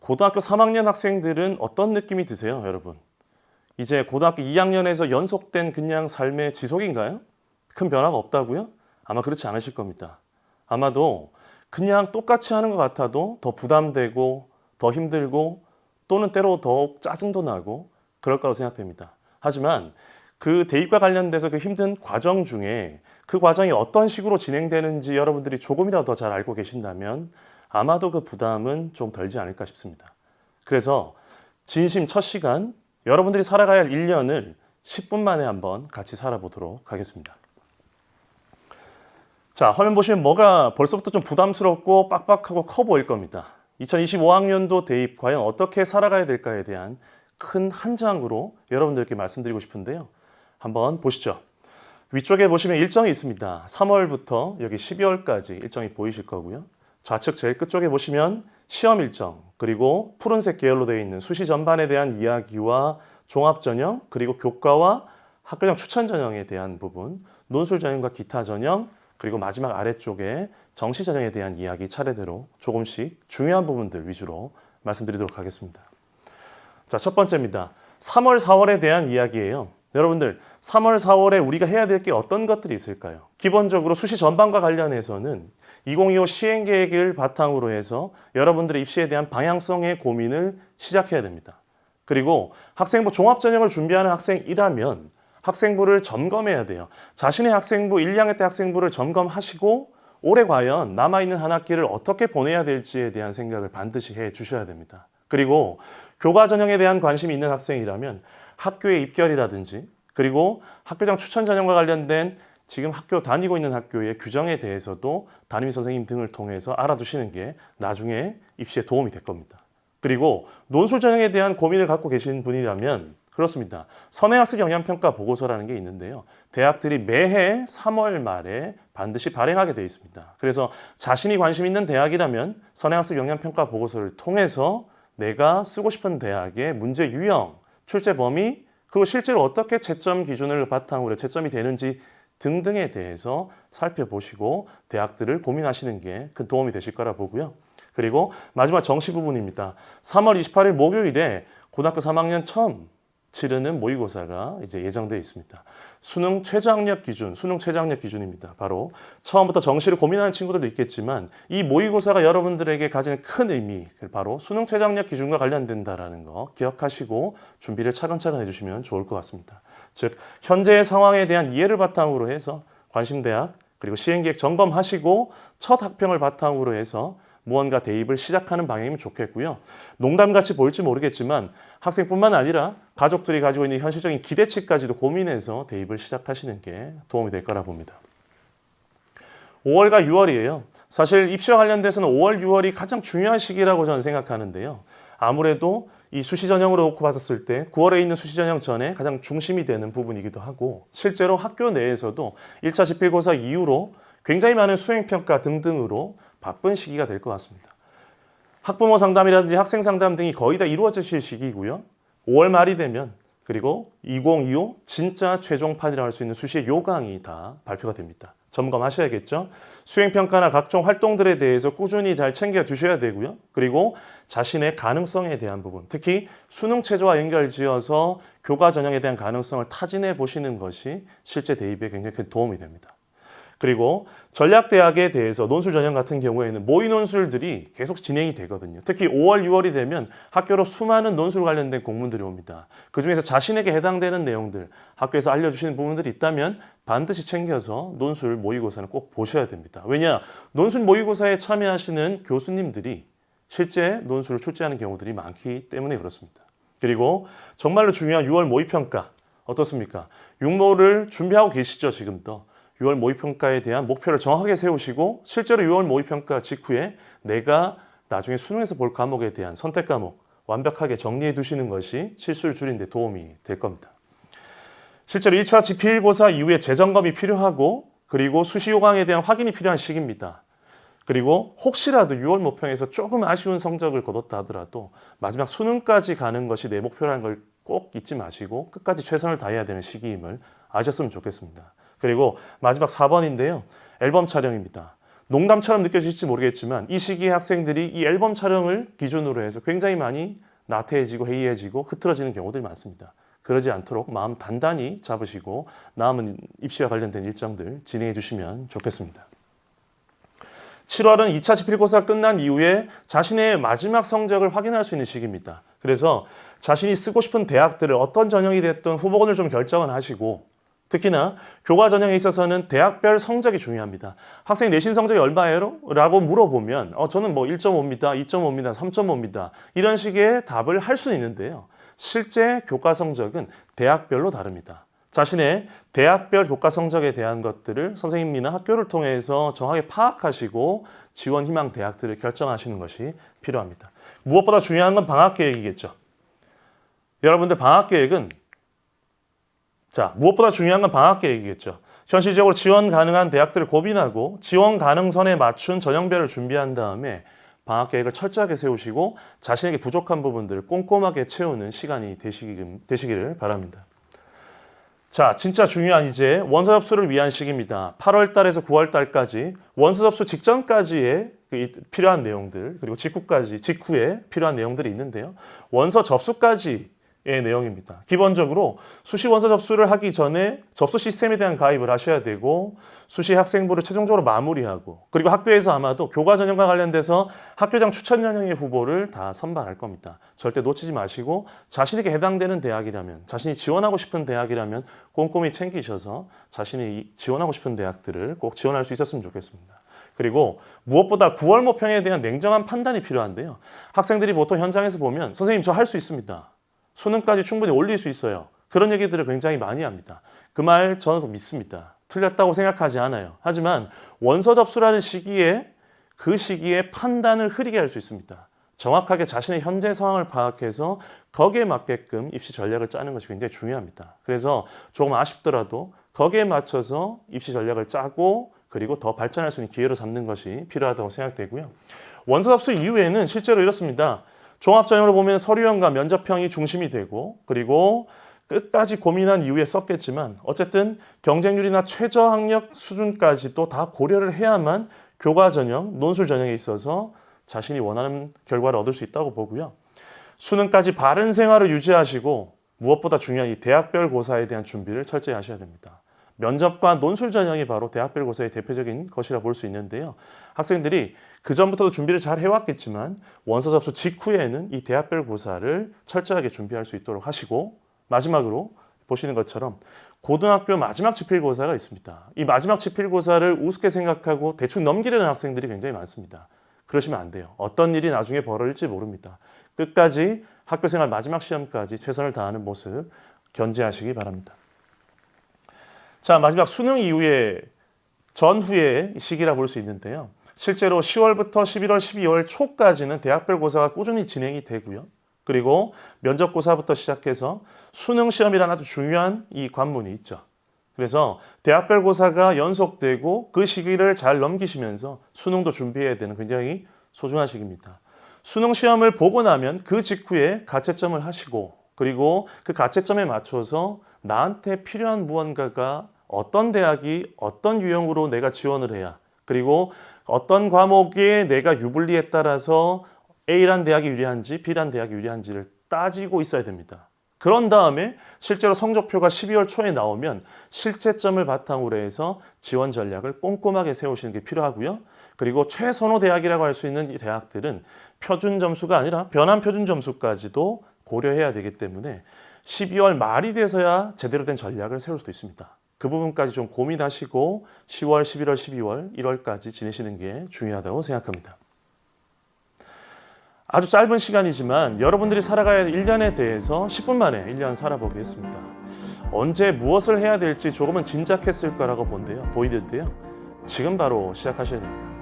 고등학교 3학년 학생들은 어떤 느낌이 드세요, 여러분? 이제 고등학교 2학년에서 연속된 그냥 삶의 지속인가요? 큰 변화가 없다고요? 아마 그렇지 않으실 겁니다. 아마도 그냥 똑같이 하는 것 같아도 더 부담되고 더 힘들고 또는 때로 더욱 짜증도 나고 그럴 거라고 생각됩니다. 하지만 그 대입과 관련돼서 그 힘든 과정 중에 그 과정이 어떤 식으로 진행되는지 여러분들이 조금이라도 더 잘 알고 계신다면 아마도 그 부담은 좀 덜지 않을까 싶습니다. 그래서 진심 첫 시간 여러분들이 살아가야 할 1년을 10분 만에 한번 같이 살아보도록 하겠습니다. 자, 화면 보시면 뭐가 벌써부터 좀 부담스럽고 빡빡하고 커 보일 겁니다. 2025학년도 대입 과연 어떻게 살아가야 될까에 대한 큰 한 장으로 여러분들께 말씀드리고 싶은데요. 한번 보시죠. 위쪽에 보시면 일정이 있습니다. 3월부터 여기 12월까지 일정이 보이실 거고요. 좌측 제일 끝쪽에 보시면 시험 일정, 그리고 푸른색 계열로 되어 있는 수시 전반에 대한 이야기와 종합 전형, 그리고 교과와 학교장 추천 전형에 대한 부분, 논술 전형과 기타 전형, 그리고 마지막 아래쪽에 정시 전형에 대한 이야기 차례대로 조금씩 중요한 부분들 위주로 말씀드리도록 하겠습니다. 자, 첫 번째입니다. 3월, 4월에 대한 이야기예요. 여러분들 3월, 4월에 우리가 해야 될 게 어떤 것들이 있을까요? 기본적으로 수시 전반과 관련해서는 2025 시행 계획을 바탕으로 해서 여러분들의 입시에 대한 방향성의 고민을 시작해야 됩니다. 그리고 학생부 종합 전형을 준비하는 학생이라면 학생부를 점검해야 돼요. 자신의 학생부 1, 2학년 때 학생부를 점검하시고 올해 과연 남아있는 한 학기를 어떻게 보내야 될지에 대한 생각을 반드시 해 주셔야 됩니다. 그리고 교과 전형에 대한 관심이 있는 학생이라면 학교의 입결이라든지 그리고 학교장 추천 전형과 관련된 지금 학교 다니고 있는 학교의 규정에 대해서도 담임 선생님 등을 통해서 알아두시는 게 나중에 입시에 도움이 될 겁니다. 그리고 논술 전형에 대한 고민을 갖고 계신 분이라면 그렇습니다. 선행학습 영향평가 보고서라는 게 있는데요. 대학들이 매해 3월 말에 반드시 발행하게 되어 있습니다. 그래서 자신이 관심 있는 대학이라면 선행학습 영향평가 보고서를 통해서 내가 쓰고 싶은 대학의 문제 유형, 출제 범위, 그리고 실제로 어떻게 채점 기준을 바탕으로 채점이 되는지 등등에 대해서 살펴보시고 대학들을 고민하시는 게 큰 도움이 되실 거라 보고요. 그리고 마지막 정시 부분입니다. 3월 28일 목요일에 고등학교 3학년 처음 치르는 모의고사가 이제 예정되어 있습니다. 수능 최저학력 기준입니다. 바로 처음부터 정시를 고민하는 친구들도 있겠지만 이 모의고사가 여러분들에게 가지는 큰 의미, 바로 수능 최저학력 기준과 관련된다라는 거 기억하시고 준비를 차근차근 해주시면 좋을 것 같습니다. 즉 현재의 상황에 대한 이해를 바탕으로 해서 관심대학 그리고 시행계획 점검하시고 첫 학평을 바탕으로 해서 무언가 대입을 시작하는 방향이면 좋겠고요. 농담같이 보일지 모르겠지만 학생뿐만 아니라 가족들이 가지고 있는 현실적인 기대치까지도 고민해서 대입을 시작하시는 게 도움이 될 거라 봅니다. 5월과 6월이에요. 사실 입시와 관련돼서는 5월, 6월이 가장 중요한 시기라고 저는 생각하는데요. 아무래도 이 수시 전형으로 놓고 봤었을 때 9월에 있는 수시 전형 전에 가장 중심이 되는 부분이기도 하고 실제로 학교 내에서도 1차 지필고사 이후로 굉장히 많은 수행평가 등등으로 바쁜 시기가 될 것 같습니다. 학부모 상담이라든지 학생 상담 등이 거의 다 이루어지실 시기이고요. 5월 말이 되면 그리고 2025 진짜 최종판이라고 할 수 있는 수시의 요강이 다 발표가 됩니다. 점검하셔야겠죠. 수행평가나 각종 활동들에 대해서 꾸준히 잘 챙겨 두셔야 되고요. 그리고 자신의 가능성에 대한 부분, 특히 수능 체제와 연결지어서 교과 전형에 대한 가능성을 타진해 보시는 것이 실제 대입에 굉장히 큰 도움이 됩니다. 그리고 전략대학에 대해서 논술 전형 같은 경우에는 모의 논술들이 계속 진행이 되거든요. 특히 5월, 6월이 되면 학교로 수많은 논술 관련된 공문들이 옵니다. 그중에서 자신에게 해당되는 내용들, 학교에서 알려주시는 부분들이 있다면 반드시 챙겨서 논술 모의고사는 꼭 보셔야 됩니다. 왜냐? 논술 모의고사에 참여하시는 교수님들이 실제 논술을 출제하는 경우들이 많기 때문에 그렇습니다. 그리고 정말로 중요한 6월 모의평가 어떻습니까? 육모를 준비하고 계시죠, 지금도. 6월 모의평가에 대한 목표를 정확하게 세우시고 실제로 6월 모의평가 직후에 내가 나중에 수능에서 볼 과목에 대한 선택 과목 완벽하게 정리해 두시는 것이 실수를 줄이는 데 도움이 될 겁니다. 실제로 1차 지필고사 이후에 재점검이 필요하고 그리고 수시 요강에 대한 확인이 필요한 시기입니다. 그리고 혹시라도 6월 모평에서 조금 아쉬운 성적을 거뒀다 하더라도 마지막 수능까지 가는 것이 내 목표라는 걸 꼭 잊지 마시고 끝까지 최선을 다해야 되는 시기임을 아셨으면 좋겠습니다. 그리고 마지막 4번인데요. 앨범 촬영입니다. 농담처럼 느껴질지 모르겠지만 이 시기에 학생들이 이 앨범 촬영을 기준으로 해서 굉장히 많이 나태해지고 해이해지고 흐트러지는 경우들이 많습니다. 그러지 않도록 마음 단단히 잡으시고 남은 입시와 관련된 일정들 진행해 주시면 좋겠습니다. 7월은 2차 지필고사 끝난 이후에 자신의 마지막 성적을 확인할 수 있는 시기입니다. 그래서 자신이 쓰고 싶은 대학들을 어떤 전형이 됐든 후보군을 좀 결정을 하시고 특히나 교과 전형에 있어서는 대학별 성적이 중요합니다. 학생 내신 성적이 얼마예요? 라고 물어보면 저는 뭐 1.5입니다, 2.5입니다, 3.5입니다. 이런 식의 답을 할 수는 있는데요. 실제 교과 성적은 대학별로 다릅니다. 자신의 대학별 교과 성적에 대한 것들을 선생님이나 학교를 통해서 정확하게 파악하시고 지원 희망 대학들을 결정하시는 것이 필요합니다. 무엇보다 중요한 건 방학 계획이겠죠. 여러분들 방학 계획은 무엇보다 중요한 건 방학 계획이겠죠. 현실적으로 지원 가능한 대학들을 고민하고 지원 가능선에 맞춘 전형별을 준비한 다음에 방학 계획을 철저하게 세우시고 자신에게 부족한 부분들을 꼼꼼하게 채우는 시간이 되시기를 바랍니다. 자, 진짜 중요한 이제 원서 접수를 위한 시기입니다. 8월 달에서 9월 달까지 원서 접수 직전까지의 필요한 내용들 그리고 직후에 필요한 내용들이 있는데요. 원서 접수까지 의 내용입니다. 기본적으로 수시 원서 접수를 하기 전에 접수 시스템에 대한 가입을 하셔야 되고 수시 학생부를 최종적으로 마무리하고 그리고 학교에서 아마도 교과 전형과 관련돼서 학교장 추천 전형의 후보를 다 선발할 겁니다. 절대 놓치지 마시고 자신에게 해당되는 대학이라면 자신이 지원하고 싶은 대학이라면 꼼꼼히 챙기셔서 자신이 지원하고 싶은 대학들을 꼭 지원할 수 있었으면 좋겠습니다. 그리고 무엇보다 9월 모평에 대한 냉정한 판단이 필요한데요. 학생들이 보통 현장에서 보면 선생님 저 할 수 있습니다. 수능까지 충분히 올릴 수 있어요. 그런 얘기들을 굉장히 많이 합니다. 그 말 저는 믿습니다. 틀렸다고 생각하지 않아요. 하지만 원서 접수라는 시기에 그 시기에 판단을 흐리게 할 수 있습니다. 정확하게 자신의 현재 상황을 파악해서 거기에 맞게끔 입시 전략을 짜는 것이 굉장히 중요합니다. 그래서 조금 아쉽더라도 거기에 맞춰서 입시 전략을 짜고 그리고 더 발전할 수 있는 기회로 삼는 것이 필요하다고 생각되고요. 원서 접수 이후에는 실제로 이렇습니다. 종합전형으로 보면 서류형과 면접형이 중심이 되고 그리고 끝까지 고민한 이후에 썼겠지만 어쨌든 경쟁률이나 최저학력 수준까지도 다 고려를 해야만 교과 전형, 논술 전형에 있어서 자신이 원하는 결과를 얻을 수 있다고 보고요. 수능까지 바른 생활을 유지하시고 무엇보다 중요한 이 대학별 고사에 대한 준비를 철저히 하셔야 됩니다. 면접과 논술 전형이 바로 대학별 고사의 대표적인 것이라 볼 수 있는데요. 학생들이 그 전부터도 준비를 잘 해왔겠지만 원서 접수 직후에는 이 대학별 고사를 철저하게 준비할 수 있도록 하시고 마지막으로 보시는 것처럼 고등학교 마지막 지필고사가 있습니다. 이 마지막 지필고사를 우습게 생각하고 대충 넘기려는 학생들이 굉장히 많습니다. 그러시면 안 돼요. 어떤 일이 나중에 벌어질지 모릅니다. 끝까지 학교생활 마지막 시험까지 최선을 다하는 모습 견지하시기 바랍니다. 자, 마지막 수능 이후에 전후의 시기라 볼 수 있는데요. 실제로 10월부터 11월, 12월 초까지는 대학별 고사가 꾸준히 진행이 되고요. 그리고 면접고사부터 시작해서 수능 시험이라는 아주 중요한 이 관문이 있죠. 그래서 대학별 고사가 연속되고 그 시기를 잘 넘기시면서 수능도 준비해야 되는 굉장히 소중한 시기입니다. 수능 시험을 보고 나면 그 직후에 가채점을 하시고 그리고 그 가채점에 맞춰서 나한테 필요한 무언가가 어떤 대학이 어떤 유형으로 내가 지원을 해야 그리고 어떤 과목에 내가 유불리에 따라서 A란 대학이 유리한지 B란 대학이 유리한지를 따지고 있어야 됩니다. 그런 다음에 실제로 성적표가 12월 초에 나오면 실제점을 바탕으로 해서 지원 전략을 꼼꼼하게 세우시는 게 필요하고요. 그리고 최선호 대학이라고 할 수 있는 이 대학들은 표준 점수가 아니라 변환 표준 점수까지도 고려해야 되기 때문에 12월 말이 돼서야 제대로 된 전략을 세울 수도 있습니다. 그 부분까지 좀 고민하시고 10월, 11월, 12월, 1월까지 지내시는 게 중요하다고 생각합니다. 아주 짧은 시간이지만 여러분들이 살아가야 할 1년에 대해서 10분 만에 1년 살아보겠습니다. 언제 무엇을 해야 될지 조금은 짐작했을 거라고 보이는데요. 지금 바로 시작하셔야 됩니다.